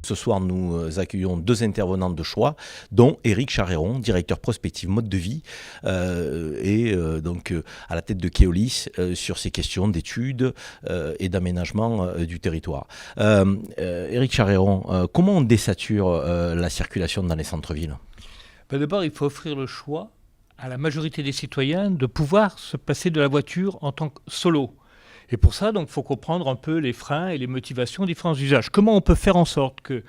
Ce soir, nous accueillons deux intervenants de choix, dont Éric Charéron, directeur prospective mode de vie, donc à la tête de Keolis sur ces questions d'études et d'aménagement du territoire. Éric Charéron, comment on désature la circulation dans les centres-villes ? D'abord, il faut offrir le choix à la majorité des citoyens de pouvoir se passer de la voiture en tant que solo. Et pour ça, il faut comprendre un peu les freins et les motivations des différents usages. Comment on peut faire en sorte que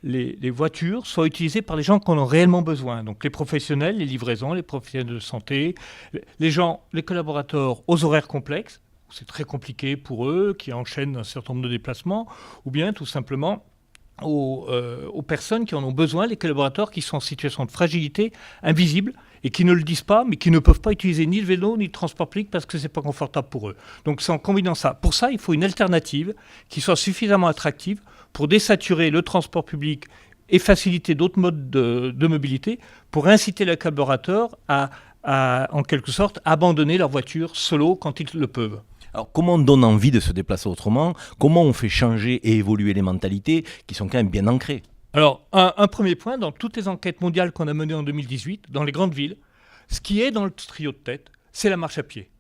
les voitures soient utilisées par les gens qui en ont réellement besoin. Donc les professionnels, les livraisons, les professionnels de santé, les collaborateurs aux horaires complexes, c'est très compliqué pour eux, qui enchaînent un certain nombre de déplacements, ou bien tout simplement aux personnes qui en ont besoin, les collaborateurs qui sont en situation de fragilité invisible et qui ne le disent pas, mais qui ne peuvent pas utiliser ni le vélo ni le transport public parce que c'est pas confortable pour eux. Donc c'est en combinant ça. Pour ça, il faut une alternative qui soit suffisamment attractive pour désaturer le transport public et faciliter d'autres modes de mobilité pour inciter les collaborateurs à, en quelque sorte, abandonner leur voiture solo quand ils le peuvent. Alors, comment on donne envie de se déplacer autrement ? Comment on fait changer et évoluer les mentalités qui sont quand même bien ancrées ? Alors, un premier point, dans toutes les enquêtes mondiales qu'on a menées en 2018, dans les grandes villes, ce qui est dans le trio de tête, c'est la marche à pied.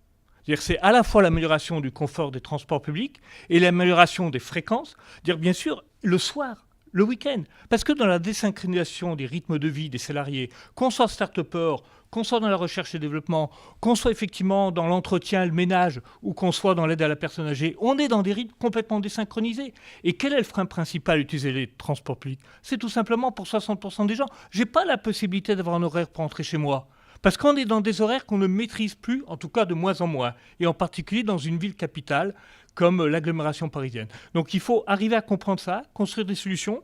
C'est-à-dire que c'est à la fois l'amélioration du confort des transports publics et l'amélioration des fréquences. C'est-à-dire, bien sûr, le soir, le week-end. Parce que dans la désynchronisation des rythmes de vie des salariés, qu'on soit start-upper, qu'on soit dans la recherche et développement, qu'on soit effectivement dans l'entretien, le ménage, ou qu'on soit dans l'aide à la personne âgée, on est dans des rythmes complètement désynchronisés. Et quel est le frein principal à utiliser les transports publics ? C'est tout simplement pour 60% des gens. Je n'ai pas la possibilité d'avoir un horaire pour rentrer chez moi. Parce qu'on est dans des horaires qu'on ne maîtrise plus, en tout cas de moins en moins, et en particulier dans une ville capitale comme l'agglomération parisienne. Donc il faut arriver à comprendre ça, construire des solutions.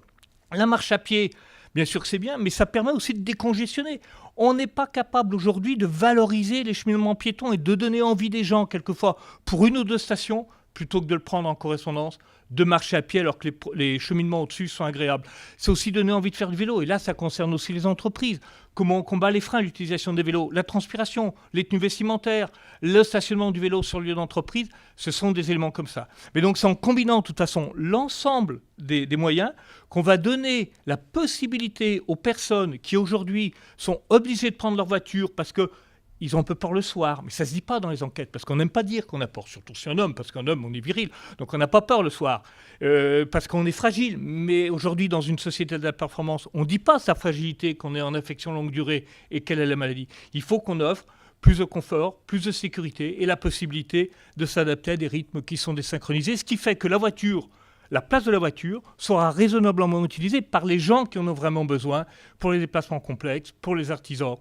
La marche à pied, bien sûr que c'est bien, mais ça permet aussi de décongestionner. On n'est pas capable aujourd'hui de valoriser les cheminements piétons et de donner envie des gens, quelquefois, pour une ou deux stations, plutôt que de le prendre en correspondance, de marcher à pied alors que les cheminements au-dessus sont agréables. C'est aussi donner envie de faire du vélo. Et là, ça concerne aussi les entreprises. Comment on combat les freins, l'utilisation des vélos, la transpiration, les tenues vestimentaires, le stationnement du vélo sur le lieu d'entreprise, ce sont des éléments comme ça. Mais donc, c'est en combinant de toute façon l'ensemble des moyens qu'on va donner la possibilité aux personnes qui aujourd'hui sont obligées de prendre leur voiture parce que ils ont un peu peur le soir, mais ça ne se dit pas dans les enquêtes, parce qu'on n'aime pas dire qu'on a peur, surtout si un homme, parce qu'un homme, on est viril, donc on n'a pas peur le soir, parce qu'on est fragile. Mais aujourd'hui, dans une société de la performance, on ne dit pas sa fragilité, qu'on est en affection longue durée et quelle est la maladie. Il faut qu'on offre plus de confort, plus de sécurité et la possibilité de s'adapter à des rythmes qui sont désynchronisés, ce qui fait que la place de la voiture sera raisonnablement utilisée par les gens qui en ont vraiment besoin, pour les déplacements complexes, pour les artisans,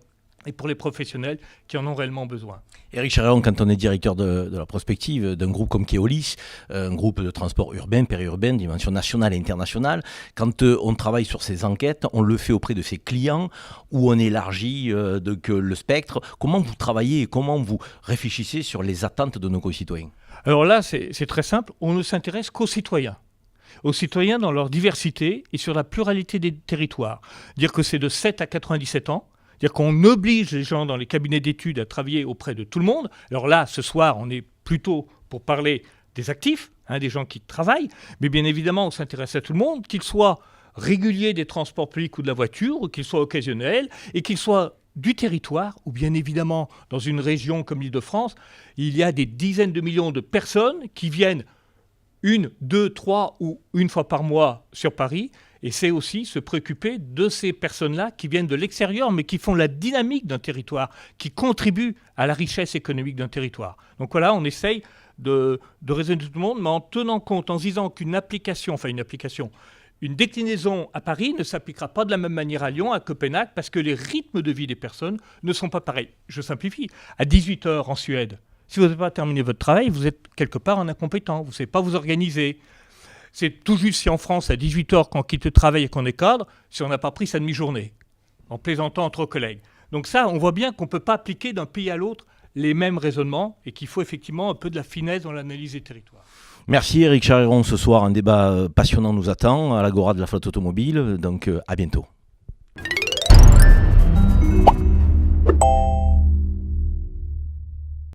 et pour les professionnels qui en ont réellement besoin. Éric Charéron, quand on est directeur de la prospective d'un groupe comme Keolis, un groupe de transport urbain, périurbain, dimension nationale et internationale, quand on travaille sur ces enquêtes, on le fait auprès de ses clients, où on élargit le spectre. Comment vous travaillez et comment vous réfléchissez sur les attentes de nos concitoyens ? Alors là, c'est très simple, on ne s'intéresse qu'aux citoyens dans leur diversité et sur la pluralité des territoires. Dire que c'est de 7 à 97 ans, c'est-à-dire qu'on oblige les gens dans les cabinets d'études à travailler auprès de tout le monde. Alors là, ce soir, on est plutôt pour parler des actifs, des gens qui travaillent, mais bien évidemment, on s'intéresse à tout le monde, qu'ils soient réguliers des transports publics ou de la voiture, ou qu'ils soient occasionnels, et qu'ils soient du territoire, ou bien évidemment, dans une région comme l'Île-de-France, il y a des dizaines de millions de personnes qui viennent 1, 2, 3 ou une fois par mois sur Paris. Et c'est aussi se préoccuper de ces personnes-là qui viennent de l'extérieur, mais qui font la dynamique d'un territoire, qui contribuent à la richesse économique d'un territoire. Donc voilà, on essaye de raisonner tout le monde, mais en tenant compte, en se disant qu'une déclinaison à Paris ne s'appliquera pas de la même manière à Lyon, à Copenhague, parce que les rythmes de vie des personnes ne sont pas pareils. Je simplifie. À 18h en Suède, si vous n'avez pas terminé votre travail, vous êtes quelque part un incompétent, vous ne savez pas vous organiser. C'est tout juste si en France, à 18h, quand on quitte le travail et qu'on est cadre, si on n'a pas pris sa demi-journée, en plaisantant entre collègues. Donc ça, on voit bien qu'on ne peut pas appliquer d'un pays à l'autre les mêmes raisonnements et qu'il faut effectivement un peu de la finesse dans l'analyse des territoires. Merci Éric Charéron. Ce soir, un débat passionnant nous attend à l'Agora de la flotte automobile. Donc à bientôt.